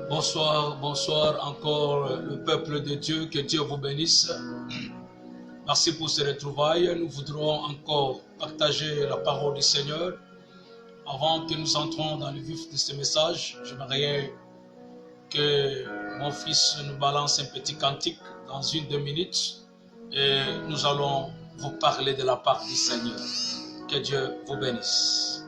Bonsoir, bonsoir encore le peuple de Dieu, que Dieu vous bénisse. Merci pour ces retrouvailles. Nous voudrons encore partager la parole du Seigneur. Avant que nous entrons dans le vif de ce message, j'aimerais que mon fils nous balance un petit cantique dans 1-2 minutes et nous allons vous parler de la part du Seigneur. Que Dieu vous bénisse.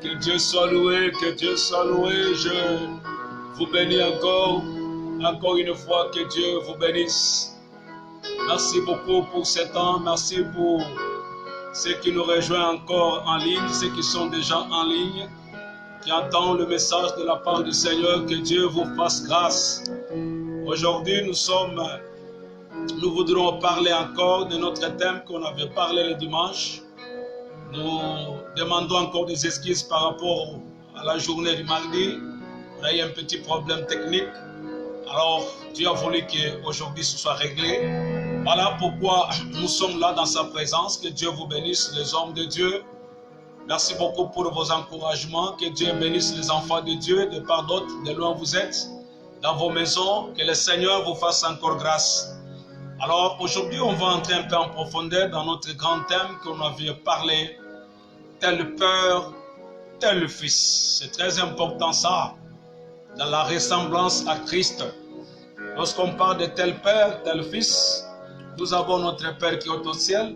Que Dieu soit loué, que Dieu soit loué. Je vous bénis encore une fois, que Dieu vous bénisse. Merci beaucoup pour ce temps, merci pour ceux qui nous rejoignent encore en ligne, ceux qui sont déjà en ligne, qui entendent le message de la part du Seigneur, que Dieu vous fasse grâce. Aujourd'hui, nous voudrons parler encore de notre thème qu'on avait parlé le dimanche. Nous demandons encore des excuses par rapport à la journée du mardi. On a eu un petit problème technique. Alors, Dieu a voulu qu'aujourd'hui ce soit réglé. Voilà pourquoi nous sommes là dans sa présence. Que Dieu vous bénisse, les hommes de Dieu. Merci beaucoup pour vos encouragements. Que Dieu bénisse les enfants de Dieu, de part d'autres, de loin vous êtes, dans vos maisons. Que le Seigneur vous fasse encore grâce. Alors, aujourd'hui, on va entrer un peu en profondeur dans notre grand thème qu'on avait parlé. Tel père, tel fils. C'est très important ça, dans la ressemblance à Christ. Lorsqu'on parle de tel père, tel fils, nous avons notre Père qui est au ciel.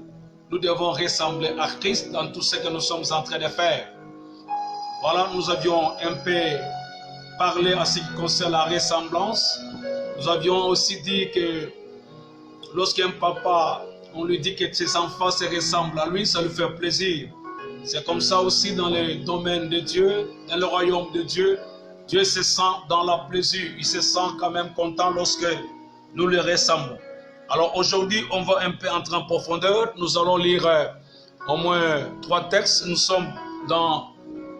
Nous devons ressembler à Christ dans tout ce que nous sommes en train de faire. Voilà, nous avions un peu parlé en ce qui concerne la ressemblance. Nous avions aussi dit que lorsqu'un papa, on lui dit que ses enfants se ressemblent à lui, ça lui fait plaisir. C'est comme ça aussi dans le domaine de Dieu, dans le royaume de Dieu. Dieu se sent dans la plaisir, il se sent quand même content lorsque nous le ressemblons. Alors aujourd'hui, on va un peu entrer en profondeur. Nous allons lire au moins 3 textes. Nous sommes dans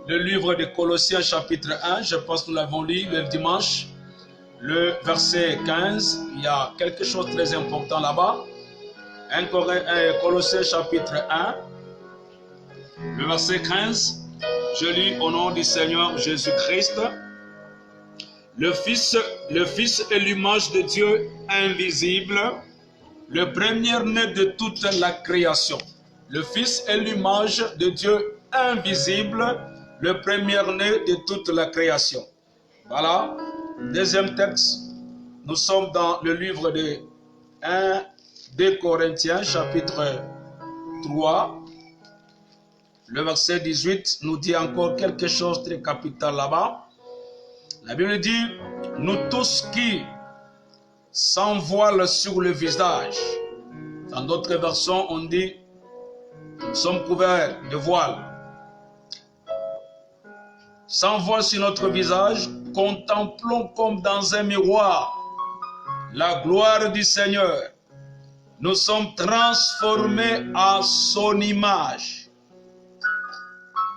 le livre de Colossiens chapitre 1. Je pense que nous l'avons lu le dimanche. Le verset 15, il y a quelque chose de très important là-bas. Colossiens chapitre 1. Le verset 15, je lis au nom du Seigneur Jésus-Christ. Le Fils est l'image de Dieu invisible, le premier-né de toute la création. Le Fils est l'image de Dieu invisible, le premier-né de toute la création. Voilà. Deuxième texte, nous sommes dans le livre de 2 Corinthiens, chapitre 3. Le verset 18 nous dit encore quelque chose de très capital là-bas. La Bible dit, nous tous qui sans voile sur le visage. Dans d'autres versions, on dit, nous sommes couverts de voile. Sans voile sur notre visage, contemplons comme dans un miroir la gloire du Seigneur. Nous sommes transformés à son image.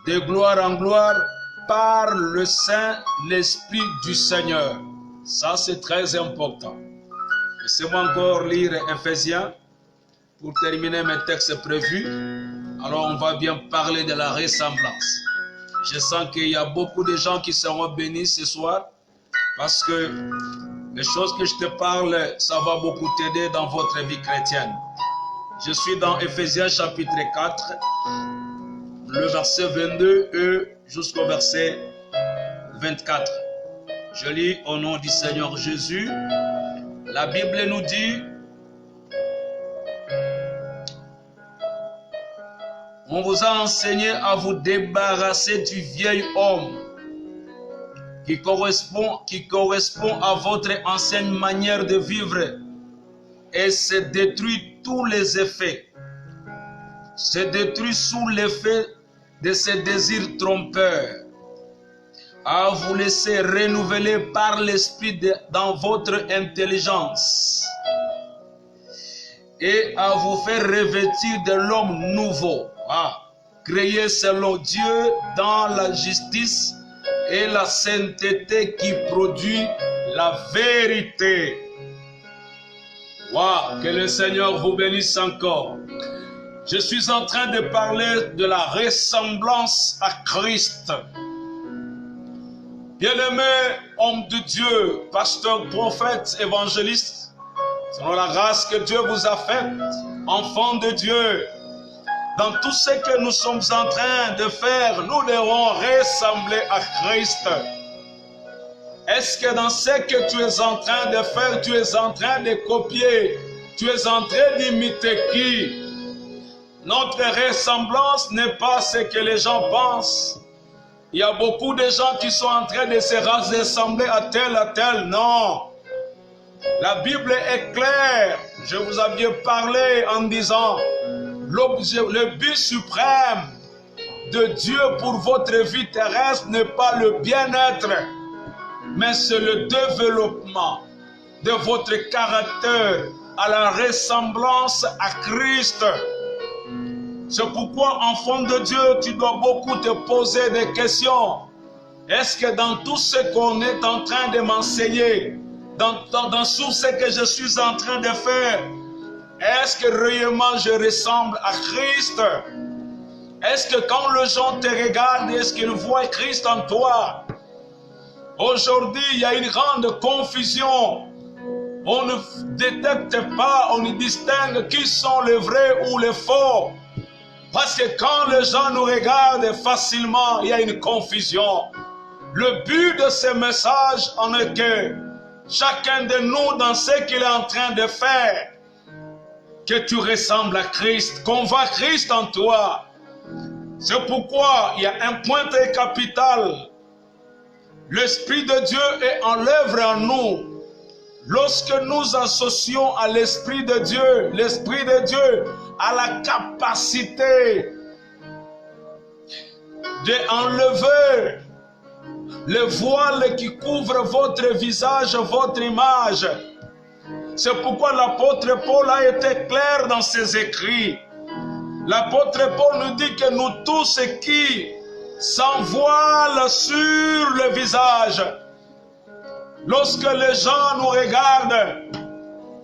De gloire en gloire par le Saint, l'Esprit du Seigneur. Ça, c'est très important. Laissez-moi encore lire Ephésiens pour terminer mes textes prévus. Alors, on va bien parler de la ressemblance. Je sens qu'il y a beaucoup de gens qui seront bénis ce soir parce que les choses que je te parle, ça va beaucoup t'aider dans votre vie chrétienne. Je suis dans Ephésiens chapitre 4. Le verset 22 et jusqu'au verset 24. Je lis au nom du Seigneur Jésus. La Bible nous dit, on vous a enseigné à vous débarrasser du vieil homme qui correspond à votre ancienne manière de vivre et se détruit tous les effets. Se détruit sous l'effet de ces désirs trompeurs. à vous laisser renouveler par l'Esprit dans votre intelligence et à vous faire revêtir de l'homme nouveau, créé selon Dieu dans la justice et la sainteté qui produit la vérité. Que le Seigneur vous bénisse encore. Je suis en train de parler de la ressemblance à Christ. Bien-aimé homme de Dieu, pasteur, prophète, évangéliste, selon la race que Dieu vous a faite, enfant de Dieu, dans tout ce que nous sommes en train de faire, nous devons ressembler à Christ. Est-ce que dans ce que tu es en train de faire, tu es en train de copier, tu es en train d'imiter qui? Notre ressemblance n'est pas ce que les gens pensent. Il y a beaucoup de gens qui sont en train de se rassembler à tel, non. La Bible est claire. Je vous avais parlé en disant, le but suprême de Dieu pour votre vie terrestre n'est pas le bien-être, mais c'est le développement de votre caractère à la ressemblance à Christ. C'est pourquoi, enfant de Dieu, tu dois beaucoup te poser des questions. Est-ce que dans tout ce qu'on est en train de m'enseigner, dans tout ce que je suis en train de faire, est-ce que réellement je ressemble à Christ? Est-ce que quand les gens te regardent, est-ce qu'ils voient Christ en toi? Aujourd'hui, il y a une grande confusion. On ne détecte pas, on ne distingue qui sont les vrais ou les faux. Parce que quand les gens nous regardent facilement, il y a une confusion. Le but de ce message en est que chacun de nous, dans ce qu'il est en train de faire, que tu ressembles à Christ, qu'on voit Christ en toi. C'est pourquoi il y a un point très capital. L'Esprit de Dieu est en l'œuvre en nous. Lorsque nous associons à l'Esprit de Dieu a la capacité d'enlever le voile qui couvre votre visage, votre image. C'est pourquoi l'apôtre Paul a été clair dans ses écrits. L'apôtre Paul nous dit que nous tous qui s'envoilent sur le visage, lorsque les gens nous regardent,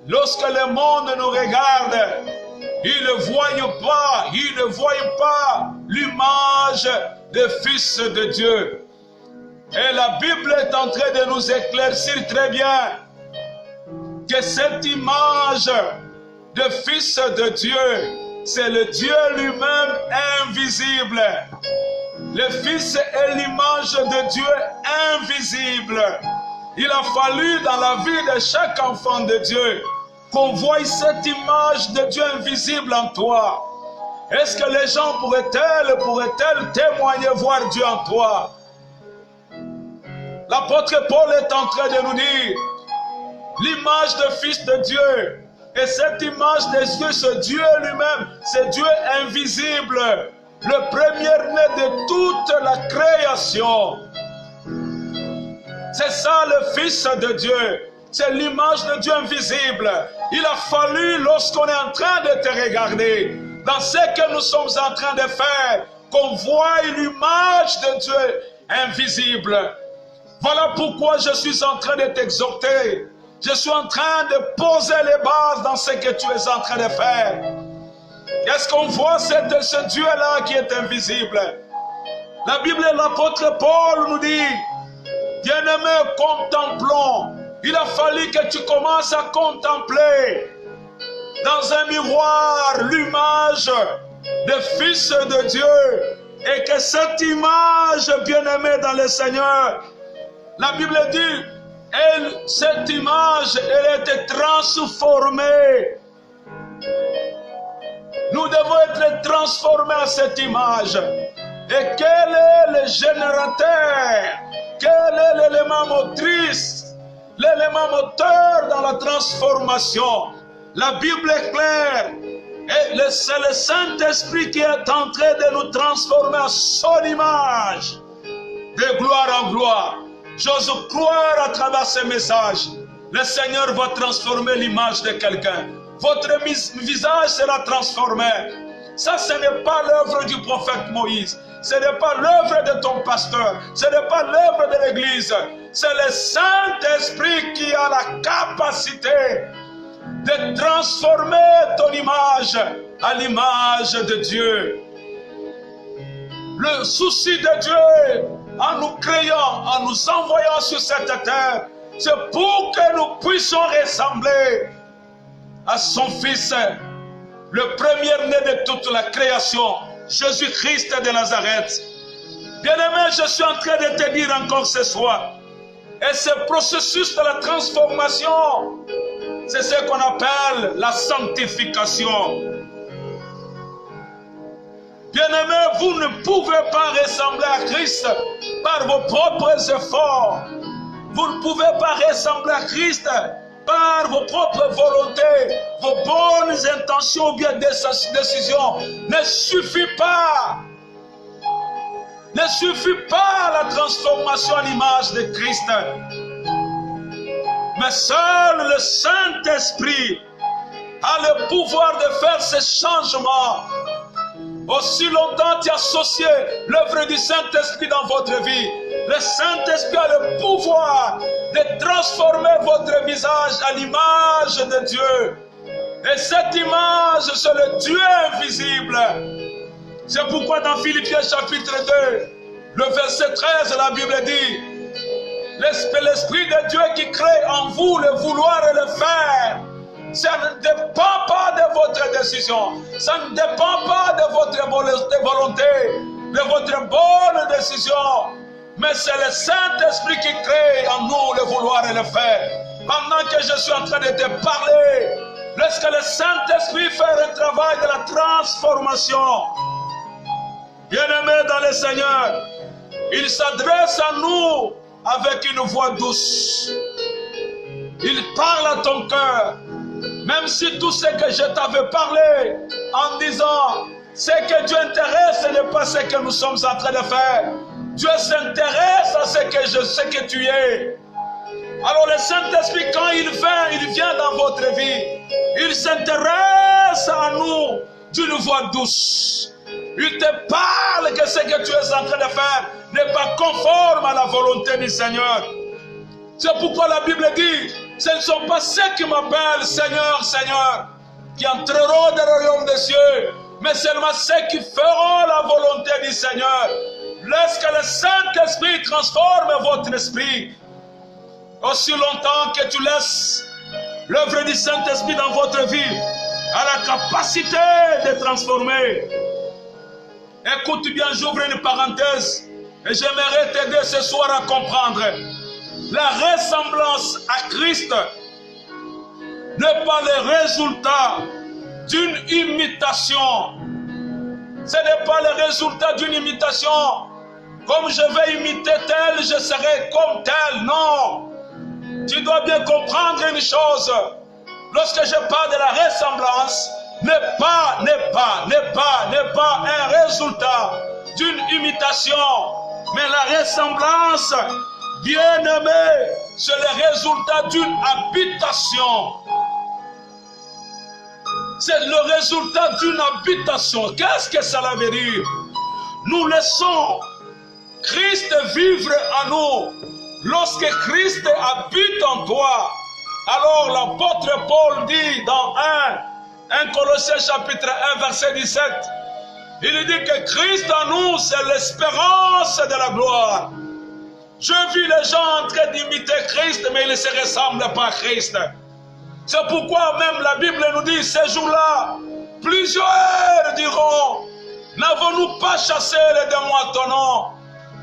lorsque le monde nous regarde, ils ne voient pas l'image du Fils de Dieu. Et la Bible est en train de nous éclaircir très bien que cette image de Fils de Dieu, c'est le Dieu lui-même invisible. Le Fils est l'image de Dieu invisible. Il a fallu dans la vie de chaque enfant de Dieu qu'on voie cette image de Dieu invisible en toi. Est-ce que les gens pourraient-elles témoigner voir Dieu en toi? L'apôtre Paul est en train de nous dire l'image de Fils de Dieu. Et cette image de Dieu, c'est Dieu lui-même, c'est Dieu invisible, le premier-né de toute la création. C'est ça le Fils de Dieu, c'est l'image de Dieu invisible. Il a fallu, lorsqu'on est en train de te regarder, dans ce que nous sommes en train de faire, qu'on voie l'image de Dieu invisible. Voilà pourquoi je suis en train de t'exhorter. Je suis en train de poser les bases dans ce que tu es en train de faire. Est-ce qu'on voit ce Dieu-là qui est invisible? La Bible et l'apôtre Paul nous dit, bien-aimés, contemplons. Il a fallu que tu commences à contempler dans un miroir l'image du Fils de Dieu. Et que cette image, bien-aimée dans le Seigneur, la Bible dit, cette image, elle était transformée. Nous devons être transformés à cette image. Et quel est le générateur? Quel est l'élément motrice? L'élément moteur dans la transformation? La Bible est claire. Et c'est le Saint-Esprit qui est en train de nous transformer à son image. de gloire en gloire. J'ose croire à travers ces messages. Le Seigneur va transformer l'image de quelqu'un. Votre visage sera transformé. Ça, ce n'est pas l'œuvre du prophète Moïse. Ce n'est pas l'œuvre de ton pasteur. Ce n'est pas l'œuvre de l'Église. C'est le Saint-Esprit qui a la capacité de transformer ton image à l'image de Dieu. Le souci de Dieu, en nous créant, en nous envoyant sur cette terre, c'est pour que nous puissions ressembler à son Fils, le premier-né de toute la création, Jésus-Christ de Nazareth. Bien-aimé, je suis en train de te dire encore ce soir, et ce processus de la transformation, c'est ce qu'on appelle la sanctification. Bien-aimés, vous ne pouvez pas ressembler à Christ par vos propres efforts. Vous ne pouvez pas ressembler à Christ par vos propres volontés, vos bonnes intentions ou bien décisions. Ne suffit pas. Ne suffit pas la transformation à l'image de Christ. Mais seul le Saint-Esprit a le pouvoir de faire ces changements. Aussi longtemps tu as associé l'œuvre du Saint-Esprit dans votre vie, le Saint-Esprit a le pouvoir de transformer votre visage à l'image de Dieu. Et cette image, c'est le Dieu invisible. C'est pourquoi dans Philippiens chapitre 2, le verset 13, la Bible dit, l'Esprit de Dieu qui crée en vous le vouloir et le faire, ça ne dépend pas de votre décision, ça ne dépend pas de votre volonté, de votre bonne décision, mais c'est le Saint-Esprit qui crée en nous le vouloir et le faire. Pendant que je suis en train de te parler, lorsque le Saint-Esprit fait le travail de la transformation, bien-aimés dans le Seigneur, il s'adresse à nous avec une voix douce. Il parle à ton cœur. Même si tout ce que je t'avais parlé en disant ce que Dieu intéresse, ce n'est pas ce que nous sommes en train de faire. Dieu s'intéresse à ce que tu es. Alors le Saint-Esprit, quand il vient dans votre vie. Il s'intéresse à nous d'une voix douce. Il te parle que ce que tu es en train de faire n'est pas conforme à la volonté du Seigneur. C'est pourquoi la Bible dit, ce ne sont pas ceux qui m'appellent Seigneur, Seigneur, qui entreront dans le royaume des cieux, mais seulement ceux qui feront la volonté du Seigneur. Lorsque le Saint-Esprit transforme votre esprit, aussi longtemps que tu laisses l'œuvre du Saint-Esprit dans votre vie, a la capacité de transformer. Écoute bien, j'ouvre une parenthèse et j'aimerais t'aider ce soir à comprendre. La ressemblance à Christ n'est pas le résultat d'une imitation. Ce n'est pas le résultat d'une imitation. Comme je vais imiter tel, je serai comme tel. Non. Tu dois bien comprendre une chose. Lorsque je parle de la ressemblance, n'est pas un résultat d'une imitation, mais la ressemblance, bien-aimé, c'est le résultat d'une habitation. C'est le résultat d'une habitation. Qu'est-ce que cela veut dire? Nous laissons Christ vivre en nous. Lorsque Christ habite en toi, alors l'apôtre Paul dit dans 1 Colossiens chapitre 1 verset 17, il dit que Christ en nous, c'est l'espérance de la gloire. Je vis les gens en train d'imiter Christ, mais ils ne se ressemblent pas à Christ. C'est pourquoi même la Bible nous dit, ces jours-là, plusieurs diront, n'avons-nous pas chassé les démons à ton nom?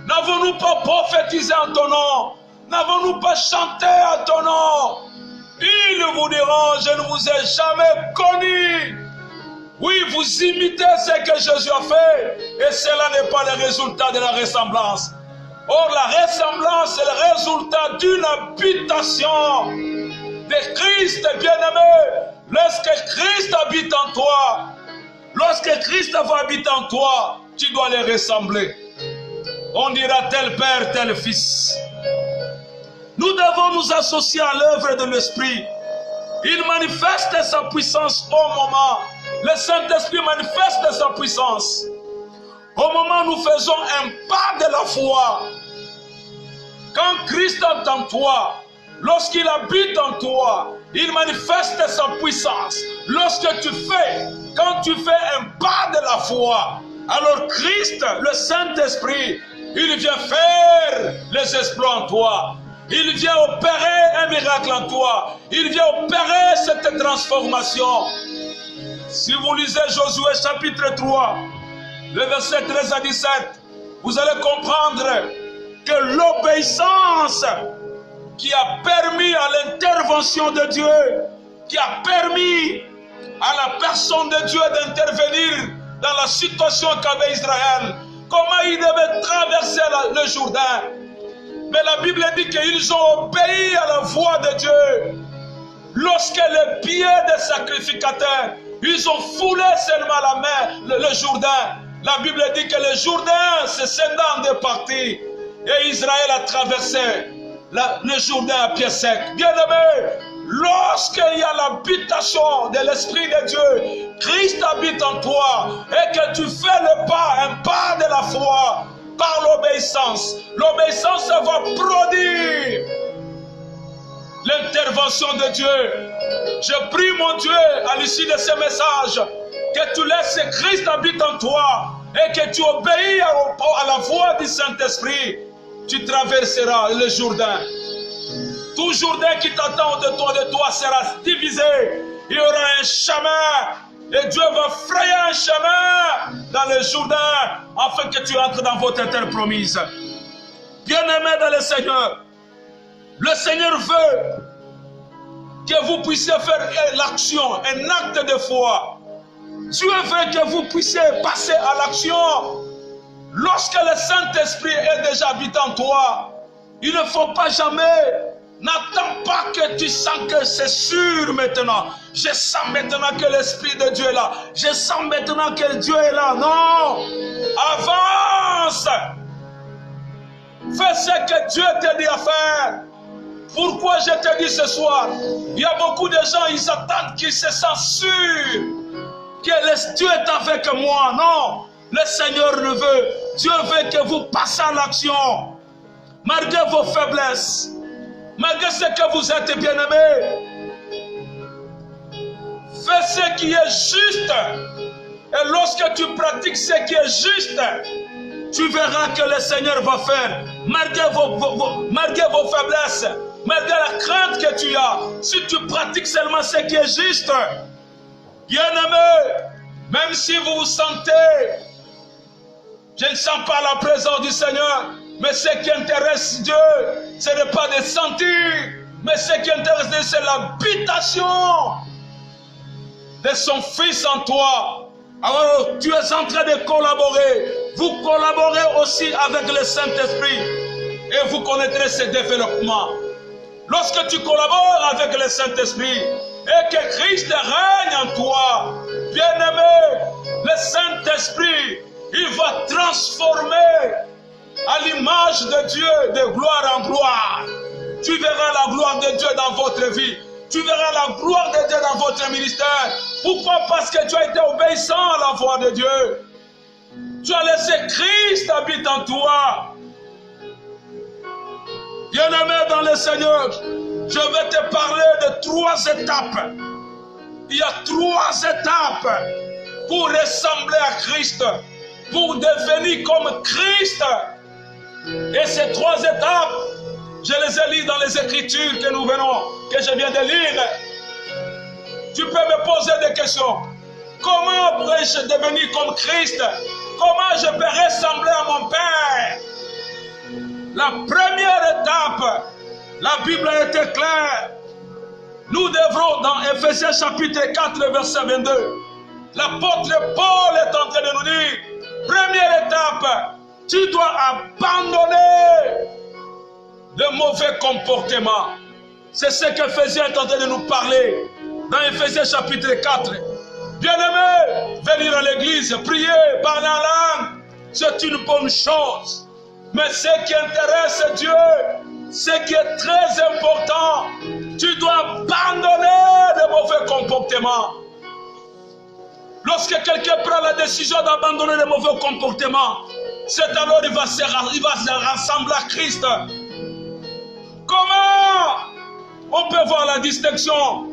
N'avons-nous pas prophétisé en ton nom? N'avons-nous pas chanté à ton nom? Ils vous diront, je ne vous ai jamais connu. Oui, vous imitez ce que Jésus a fait, et cela n'est pas le résultat de la ressemblance. Or, la ressemblance est le résultat d'une habitation de Christ, bien-aimé. Lorsque Christ habite en toi, lorsque Christ va habiter en toi, tu dois les ressembler. On dira tel père, tel fils. Nous devons nous associer à l'œuvre de l'Esprit. Il manifeste sa puissance au moment. Le Saint-Esprit manifeste sa puissance. Au moment où nous faisons un pas de la foi. Quand Christ est en toi, lorsqu'il habite en toi, il manifeste sa puissance. Lorsque tu fais, quand tu fais un pas de la foi, alors Christ, le Saint-Esprit, il vient faire les exploits en toi. Il vient opérer un miracle en toi. Il vient opérer cette transformation. Si vous lisez Josué chapitre 3, le verset 13 à 17, vous allez comprendre que l'obéissance qui a permis à l'intervention de Dieu, qui a permis à la personne de Dieu d'intervenir dans la situation qu'avait Israël, comment il devait traverser le Jourdain. Mais la Bible dit qu'ils ont obéi à la voix de Dieu. Lorsque les pieds des sacrificateurs, ils ont foulé seulement la main, le Jourdain. La Bible dit que le Jourdain se scindant en deux parties. Et Israël a traversé le Jourdain à pied sec. Bien-aimé, lorsqu'il y a l'habitation de l'Esprit de Dieu, Christ habite en toi et que tu fais le pas, un pas de la foi par l'obéissance. L'obéissance va produire l'intervention de Dieu. Je prie mon Dieu à l'issue de ce message que tu laisses Christ habite en toi et que tu obéis à la voix du Saint-Esprit. Tu traverseras le Jourdain. Tout Jourdain qui t'attend de toi sera divisé. Il y aura un chemin. Et Dieu va frayer un chemin dans le Jourdain afin que tu entres dans votre terre promise. Bien-aimés dans le Seigneur veut que vous puissiez faire l'action, un acte de foi. Dieu veut que vous puissiez passer à l'action. Lorsque le Saint-Esprit est déjà habitant en toi, il ne faut pas jamais, n'attends pas que tu sens que c'est sûr maintenant. Je sens maintenant que l'Esprit de Dieu est là. Je sens maintenant que Dieu est là. Non! Avance! Fais ce que Dieu te dit à faire. Pourquoi je te dis ce soir? Il y a beaucoup de gens, ils attendent qu'ils se sentent sûrs que Dieu est avec moi. Non! Le Seigneur le veut. Dieu veut que vous passiez à l'action. Malgré vos faiblesses. Malgré ce que vous êtes bien-aimés. Fais ce qui est juste. Et lorsque tu pratiques ce qui est juste, tu verras que le Seigneur va faire. Malgré vos faiblesses. Malgré la crainte que tu as. Si tu pratiques seulement ce qui est juste. Bien-aimés. Même si vous vous sentez, je ne sens pas la présence du Seigneur, mais ce qui intéresse Dieu, ce n'est pas de sentir, mais ce qui intéresse Dieu, c'est l'habitation de son Fils en toi. Alors tu es en train de collaborer. Vous collaborez aussi avec le Saint-Esprit et vous connaîtrez ce développement. Lorsque tu collabores avec le Saint-Esprit et que Christ règne en toi, bien-aimé, le Saint-Esprit, il va transformer à l'image de Dieu de gloire en gloire. Tu verras la gloire de Dieu dans votre vie. Tu verras la gloire de Dieu dans votre ministère. Pourquoi? Parce que tu as été obéissant à la voix de Dieu. Tu as laissé Christ habiter en toi. Bien-aimé dans le Seigneur, je vais te parler de 3 étapes. Il y a 3 étapes pour ressembler à Christ, pour devenir comme Christ. Et ces 3 étapes, je les ai lues dans les Écritures que je viens de lire. Tu peux me poser des questions. Comment pourrais-je devenir comme Christ? Comment je peux ressembler à mon Père? La première étape, la Bible a été claire. Nous devrons, dans Ephésiens chapitre 4, le verset 22, l'apôtre Paul est en train de nous dire, première étape, tu dois abandonner le mauvais comportement. C'est ce qu'Éphésiens est en train de nous parler dans Ephésiens chapitre 4. Bien-aimé, venir à l'église, prier, parler en langue, c'est une bonne chose. Mais ce qui intéresse Dieu, ce qui est très important, tu dois abandonner de mauvais comportements. Lorsque quelqu'un prend la décision d'abandonner les mauvais comportements, c'est alors il va se rassembler à Christ. Comment on peut voir la distinction?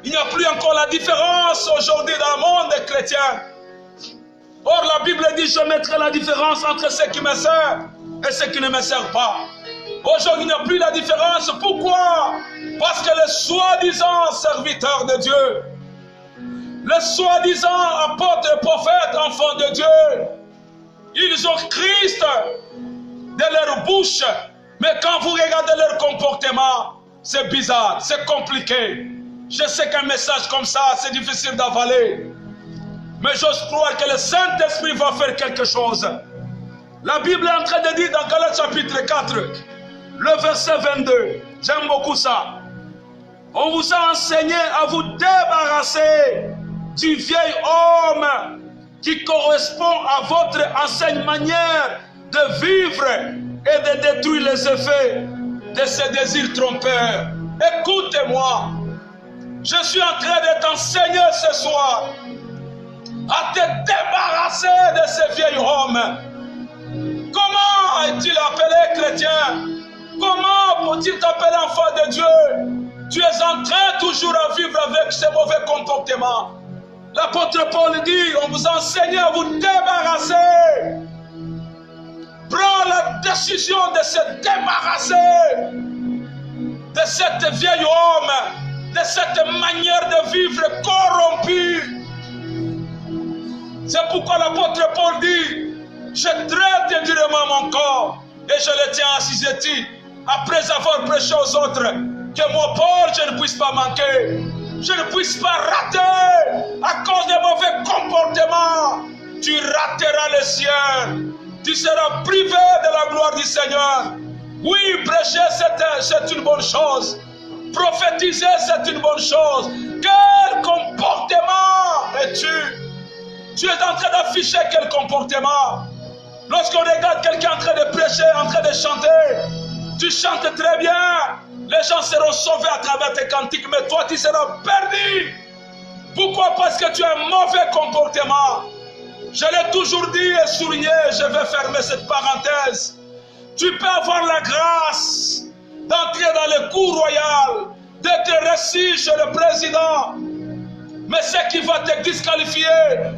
Il n'y a plus encore la différence aujourd'hui dans le monde des chrétiens. Or la Bible dit, je mettrai la différence entre ceux qui me servent et ceux qui ne me servent pas. Aujourd'hui il n'y a plus la différence. Pourquoi? Parce que les soi-disant serviteurs de Dieu, les soi-disant apôtres, prophètes, enfants de Dieu, ils ont Christ de leur bouche. Mais quand vous regardez leur comportement, c'est bizarre, c'est compliqué. Je sais qu'un message comme ça, c'est difficile d'avaler. Mais j'ose croire que le Saint-Esprit va faire quelque chose. La Bible est en train de dire dans Galates chapitre 4, le verset 22. J'aime beaucoup ça. On vous a enseigné à vous débarrasser du vieil homme qui correspond à votre ancienne manière de vivre et de détruire les effets de ces désirs trompeurs. Écoutez-moi, je suis en train de t'enseigner ce soir à te débarrasser de ce vieil homme. Comment est-il appelé chrétien? Comment peut-il t'appeler enfant de Dieu? Tu es en train toujours à vivre avec ces mauvais comportements. L'apôtre Paul dit, on vous a enseigné à vous débarrasser. Prends la décision de se débarrasser de cet vieil homme, de cette manière de vivre corrompue. C'est pourquoi l'apôtre Paul dit, je traite durement mon corps et je le tiens assujetti, après avoir prêché aux autres, que moi, Paul, je ne puisse pas manquer, je ne puisse pas rater à cause des mauvais comportements. Tu rateras le ciel, tu seras privé de la gloire du Seigneur. Oui, prêcher, c'est une bonne chose. Prophétiser, c'est une bonne chose. Quel comportement es-tu? Tu es en train d'afficher quel comportement? Lorsqu'on regarde quelqu'un en train de prêcher, en train de chanter, tu chantes très bien. Les gens seront sauvés à travers tes cantiques, mais toi, tu seras perdu. Pourquoi? Parce que tu as un mauvais comportement. Je l'ai toujours dit et souligné, je vais fermer cette parenthèse. Tu peux avoir la grâce d'entrer dans le cours royal, d'être reçu chez le président. Mais ce qui va te disqualifier,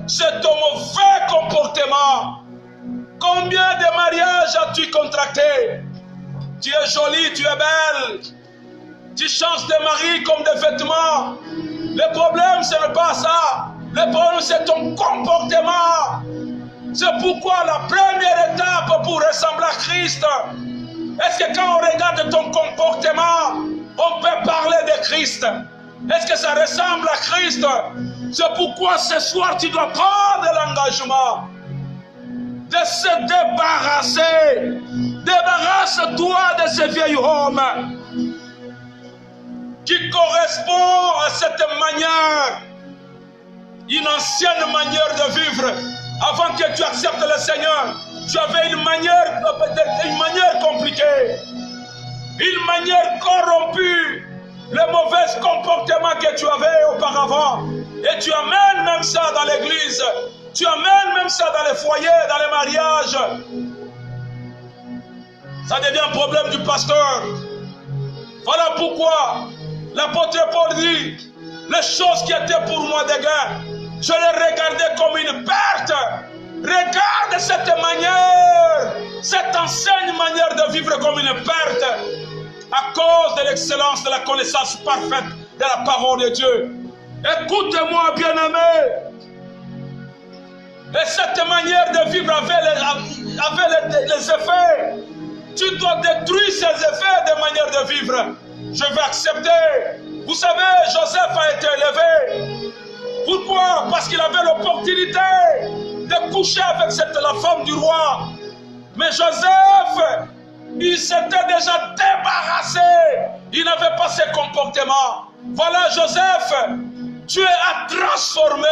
c'est ton mauvais comportement. Combien de mariages as-tu contracté? Tu es jolie, tu es belle. Tu changes de mari comme de vêtements. Le problème, ce n'est pas ça. Le problème, c'est ton comportement. C'est pourquoi la première étape pour ressembler à Christ, est-ce que quand on regarde ton comportement, on peut parler de Christ? Est-ce que ça ressemble à Christ? C'est pourquoi ce soir, tu dois prendre l'engagement de se débarrasser. Débarrasse-toi de ce vieil homme qui correspond à cette manière, une ancienne manière de vivre. Avant que tu acceptes le Seigneur, tu avais une manière compliquée, une manière corrompue, le mauvais comportement que tu avais auparavant. Et tu amènes même ça dans l'église, tu amènes même ça dans les foyers, dans les mariages. Ça devient un problème du pasteur. Voilà pourquoi l'apôtre Paul dit, les choses qui étaient pour moi des gains, je les regardais comme une perte. Regarde cette manière, cette ancienne manière de vivre comme une perte, à cause de l'excellence de la connaissance parfaite de la parole de Dieu. Écoute-moi, bien-aimé. Et cette manière de vivre avait les effets. Tu dois détruire ces effets de manière de vivre. Je vais accepter. Vous savez, Joseph a été élevé. Pourquoi? Parce qu'il avait l'opportunité de coucher avec la femme du roi. Mais Joseph, il s'était déjà débarrassé. Il n'avait pas ce comportement. Voilà Joseph, Dieu a transformé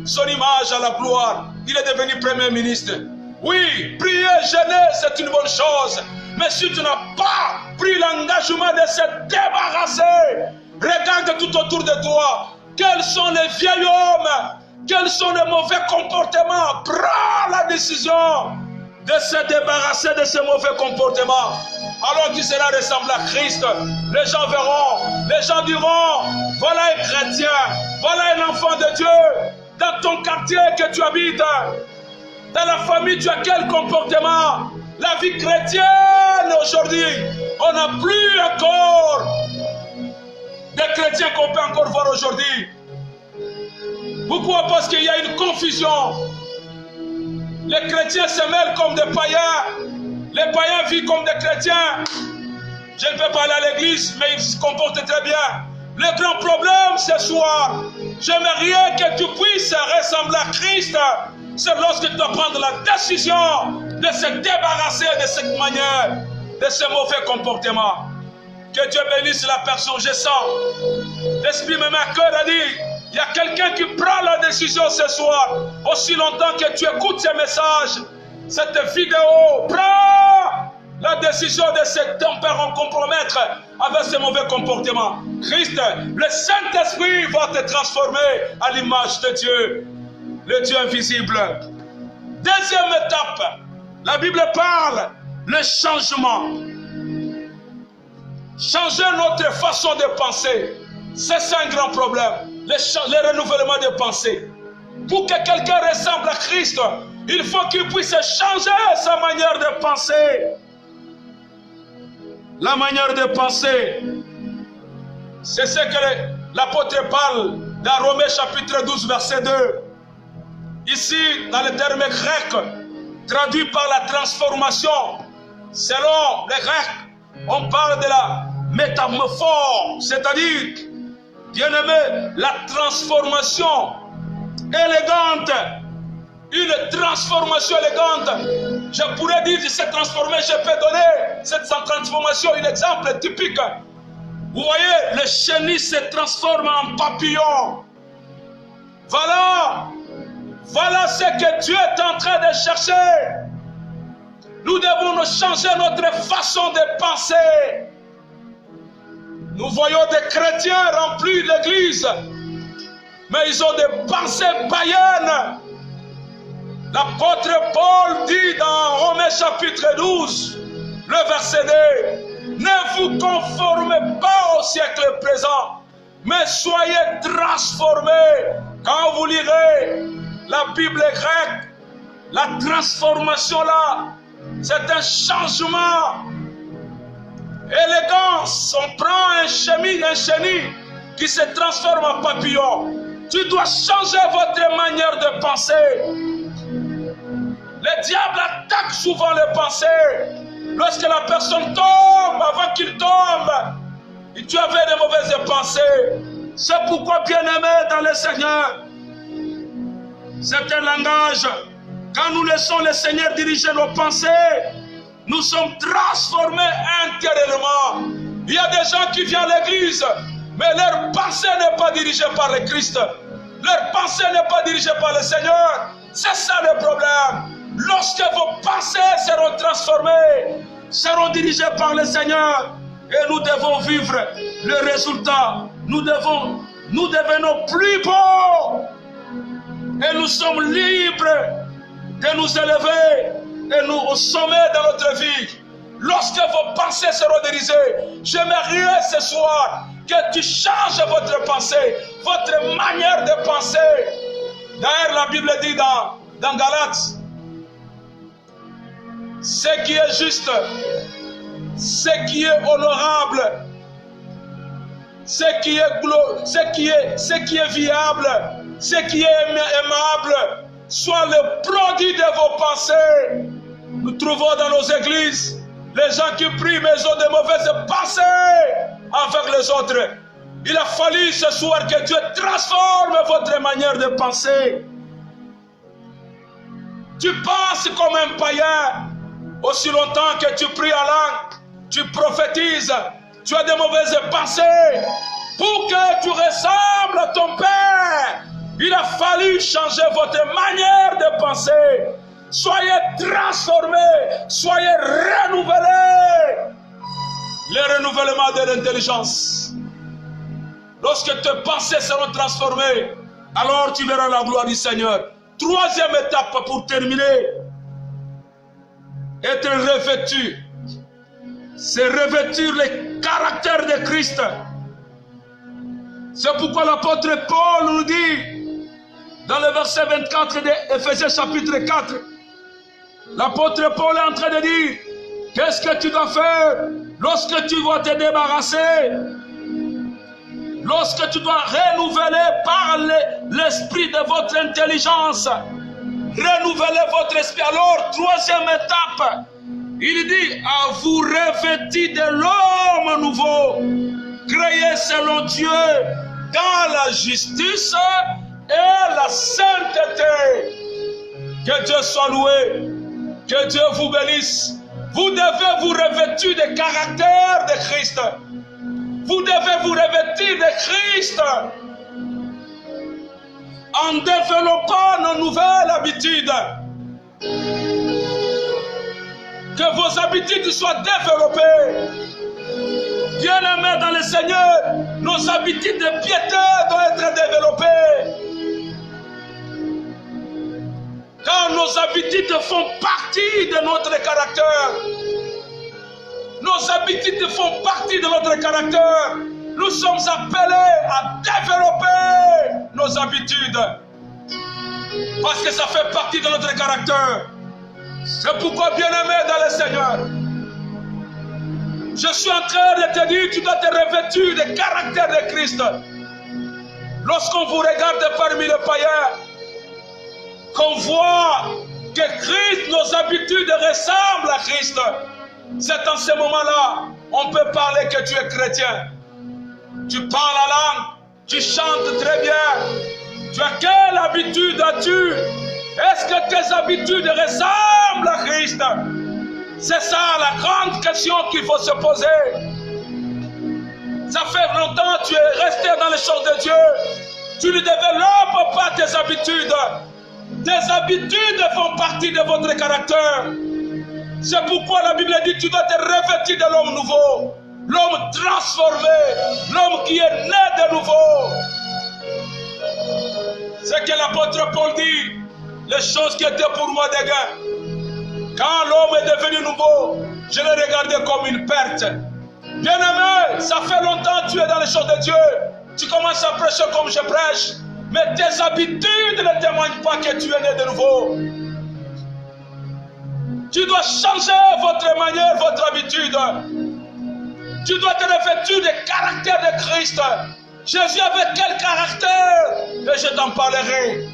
son image à la gloire. Il est devenu premier ministre. Oui, prier, jeûner, c'est une bonne chose. Mais si tu n'as pas pris l'engagement de se débarrasser, regarde tout autour de toi. Quels sont les vieils hommes? Quels sont les mauvais comportements? Prends la décision de se débarrasser de ces mauvais comportements. Alors tu seras ressemblé à Christ. Les gens verront, les gens diront, voilà un chrétien, voilà un enfant de Dieu. Dans ton quartier que tu habites, dans la famille, tu as quel comportement? La vie chrétienne aujourd'hui, on n'a plus encore des chrétiens qu'on peut encore voir aujourd'hui. Pourquoi? Parce qu'il y a une confusion. Les chrétiens se mêlent comme des païens. Les païens vivent comme des chrétiens. Je ne peux pas aller à l'église, mais ils se comportent très bien. Le grand problème ce soir, j'aimerais que tu puisses ressembler à Christ. C'est lorsque tu dois prendre la décision de se débarrasser de cette manière, de ce mauvais comportement. Que Dieu bénisse la personne. Je sens l'Esprit me met à cœur à dire, il y a quelqu'un qui prend la décision ce soir. Aussi longtemps que tu écoutes ces messages, cette vidéo, prends la décision de se compromettre avec ce mauvais comportement. Christ, le Saint-Esprit va te transformer à l'image de Dieu, le Dieu invisible. Deuxième étape, la Bible parle le changement. Changer notre façon de penser, c'est ça un grand problème. Le renouvellement de pensée. Pour que quelqu'un ressemble à Christ, il faut qu'il puisse changer sa manière de penser. La manière de penser, c'est ce que l'apôtre parle dans Romains chapitre 12, verset 2. Ici, dans le terme grec, traduit par la transformation, selon les Grecs, on parle de la métamorphose, c'est-à-dire, bien-aimé, la transformation élégante. Une transformation élégante. Je pourrais dire que c'est transformé, je peux donner cette transformation un exemple typique. Vous voyez, le chenil se transforme en papillon. Voilà ce que Dieu est en train de chercher. Nous devons changer notre façon de penser. Nous voyons des chrétiens remplis d'église, mais ils ont des pensées païennes. L'apôtre Paul dit dans Romains chapitre 12, le verset 2, ne vous conformez pas au siècle présent, mais soyez transformés. Quand vous lirez la Bible grecque, la transformation là, c'est un changement. Élégance, on prend un chenil qui se transforme en papillon. Tu dois changer votre manière de penser. Le diable attaque souvent les pensées. Lorsque la personne tombe, avant qu'il tombe, et tu avais de mauvaises pensées. C'est pourquoi, bien-aimé dans le Seigneur, c'est un langage. Quand nous laissons le Seigneur diriger nos pensées, nous sommes transformés intérieurement. Il y a des gens qui viennent à l'église, mais leur pensée n'est pas dirigée par le Christ. Leur pensée n'est pas dirigée par le Seigneur. C'est ça le problème. Lorsque vos pensées seront transformées, seront dirigées par le Seigneur, et nous devons vivre le résultat. Nous devenons plus beaux, et nous sommes libres de nous élever et nous au sommet de notre vie. Lorsque vos pensées seront dirigées, j'aimerais ce soir que tu changes votre pensée, votre manière de penser. D'ailleurs, la Bible dit dans Galates, ce qui est juste, ce qui est honorable, ce qui est viable, ce qui est aimable, soit le produit de vos pensées. Nous trouvons dans nos églises les gens qui prient, mais ils ont de mauvaises pensées envers les autres. Il a fallu ce soir que Dieu transforme votre manière de penser. Tu penses comme un païen aussi longtemps que tu pries en langue, tu prophétises, tu as de mauvaises pensées. Pour que tu ressembles à ton Père, il a fallu changer votre manière de penser. soyez transformés, soyez renouvelés. Le renouvellement de l'intelligence. Lorsque tes pensées seront transformées, alors tu verras la gloire du Seigneur. Troisième étape pour terminer. Être revêtu. C'est revêtir le caractère de Christ. C'est pourquoi l'apôtre Paul nous dit, dans le verset 24 d'Éphésiens chapitre 4, l'apôtre Paul est en train de dire, qu'est-ce que tu dois faire lorsque tu dois te débarrasser, lorsque tu dois renouveler par l'esprit de votre intelligence, renouveler votre esprit. Alors, troisième étape, il dit, à vous revêtir de l'homme nouveau, créé selon Dieu, dans la justice et la sainteté. Que Dieu soit loué, que Dieu vous bénisse. Vous devez vous revêtir du caractère de Christ. Vous devez vous revêtir de Christ en développant nos nouvelles habitudes. Que vos habitudes soient développées. Bien-aimés dans le Seigneur, nos habitudes de piété doivent être développées. Car nos habitudes font partie de notre caractère. Nos habitudes font partie de notre caractère. Nous sommes appelés à développer nos habitudes. Parce que ça fait partie de notre caractère. C'est pourquoi, bien-aimé dans le Seigneur, je suis en train de te dire, tu dois te revêtir du caractère de Christ. Lorsqu'on vous regarde parmi les païens, qu'on voit que Christ, nos habitudes ressemblent à Christ, c'est en ce moment-là, on peut parler que tu es chrétien. Tu parles la langue, tu chantes très bien. Tu as quelle habitude as-tu? Est-ce que tes habitudes ressemblent à Christ? C'est ça la grande question qu'il faut se poser. Ça fait longtemps que tu es resté dans les choses de Dieu. Tu ne développes pas tes habitudes. Tes habitudes font partie de votre caractère. C'est pourquoi la Bible dit que tu dois te revêtir de l'homme nouveau. L'homme transformé. L'homme qui est né de nouveau. C'est que l'apôtre Paul dit. Les choses qui étaient pour moi des gains. Quand l'homme est devenu nouveau, je l'ai regardé comme une perte. Bien-aimé, ça fait longtemps que tu es dans les choses de Dieu. Tu commences à prêcher comme je prêche. Mais tes habitudes ne témoignent pas que tu es né de nouveau. Tu dois changer votre manière, votre habitude. Tu dois te revêtir du caractère de Christ. Jésus avait quel caractère? Et je t'en parlerai.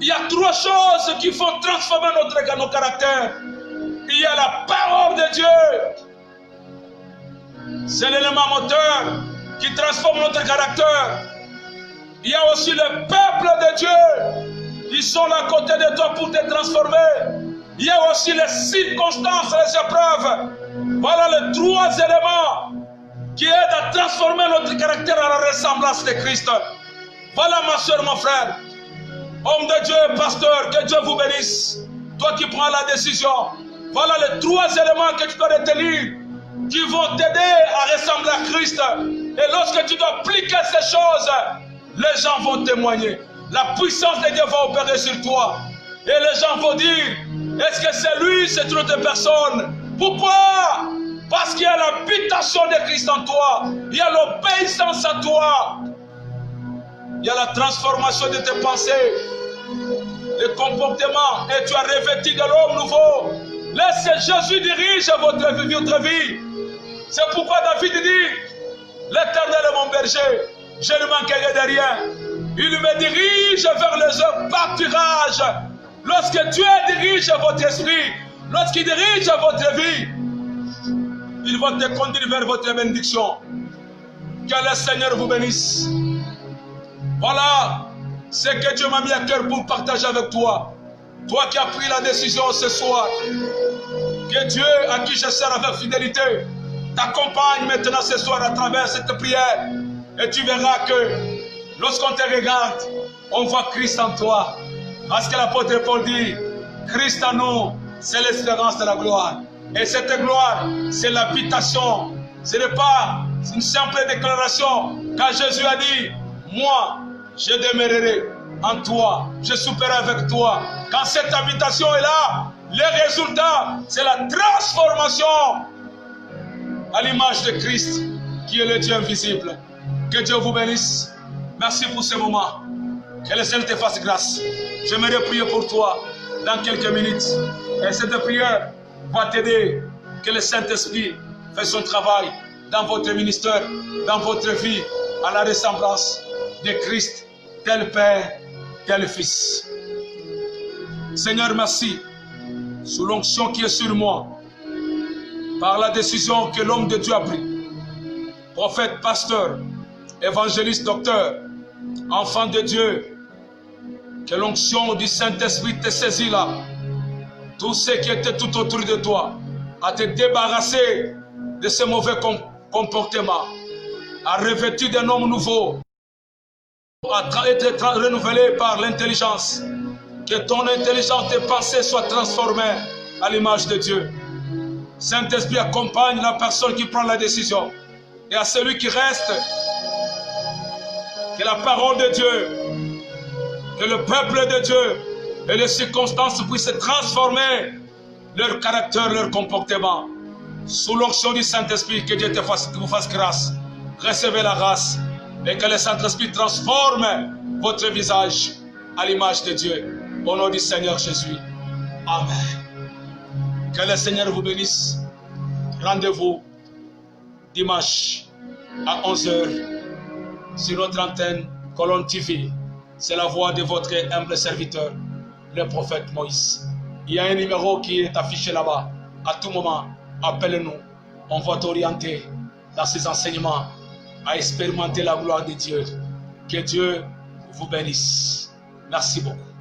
Il y a trois choses qui font transformer nos caractères. Il y a la parole de Dieu. C'est l'élément moteur qui transforme notre caractère. Il y a aussi le peuple de Dieu. Ils sont là à côté de toi pour te transformer. Il y a aussi les circonstances, les épreuves. Voilà les trois éléments qui aident à transformer notre caractère à la ressemblance de Christ. Voilà ma soeur, mon frère. Homme de Dieu, pasteur, que Dieu vous bénisse. Toi qui prends la décision. Voilà les trois éléments que tu dois retenir qui vont t'aider à ressembler à Christ. Et lorsque tu dois appliquer ces choses, les gens vont témoigner. La puissance de Dieu va opérer sur toi. Et les gens vont dire, est-ce que c'est lui, c'est une autre personne? Pourquoi? Parce qu'il y a l'habitation de Christ en toi. Il y a l'obéissance à toi. Il y a la transformation de tes pensées, de comportements. Et tu as revêtu de l'homme nouveau. Laissez Jésus diriger votre vie. C'est pourquoi David dit, l'Éternel est mon berger, je ne manquerai de rien. Il me dirige vers les heures pâturages. Lorsque Dieu dirige votre esprit, lorsqu'il dirige votre vie, il va te conduire vers votre bénédiction. Que le Seigneur vous bénisse. Voilà ce que Dieu m'a mis à cœur pour partager avec toi. Toi qui as pris la décision ce soir, que Dieu, à qui je sers avec fidélité, t'accompagne maintenant ce soir à travers cette prière. Et tu verras que lorsqu'on te regarde, on voit Christ en toi. Parce que l'apôtre Paul dit, Christ en nous, c'est l'espérance de la gloire. Et cette gloire, c'est l'habitation. Ce n'est pas une simple déclaration. Quand Jésus a dit, moi, je demeurerai en toi, je souperai avec toi. Quand cette habitation est là, le résultat, c'est la transformation à l'image de Christ, qui est le Dieu invisible. Que Dieu vous bénisse. Merci pour ce moment. Que le Seigneur te fasse grâce. J'aimerais prier pour toi dans quelques minutes. Et cette prière va t'aider. Que le Saint-Esprit fasse son travail dans votre ministère, dans votre vie, à la ressemblance de Christ, tel Père, tel Fils. Seigneur, merci. Sous l'onction qui est sur moi, par la décision que l'homme de Dieu a prise, prophète, pasteur, évangéliste, docteur, enfant de Dieu, que l'onction du Saint-Esprit te saisit là. Tout ce qui était tout autour de toi, à te débarrasser de ce mauvais comportement, à revêtir d'un homme nouveau, à être renouvelé par l'intelligence. Que ton intelligence, tes pensées soient transformées à l'image de Dieu. Saint-Esprit accompagne la personne qui prend la décision. Et à celui qui reste, que la parole de Dieu, que le peuple de Dieu et les circonstances puissent transformer leur caractère, leur comportement. Sous l'onction du Saint-Esprit, que Dieu vous fasse grâce. Recevez la grâce et que le Saint-Esprit transforme votre visage à l'image de Dieu. Au nom du Seigneur Jésus. Amen. Que le Seigneur vous bénisse. Rendez-vous dimanche à 11h sur notre antenne Colonne TV. C'est la voix de votre humble serviteur, le prophète Moïse. Il y a un numéro qui est affiché là-bas. À tout moment, appelez-nous. On va t'orienter dans ces enseignements à expérimenter la gloire de Dieu. Que Dieu vous bénisse. Merci beaucoup.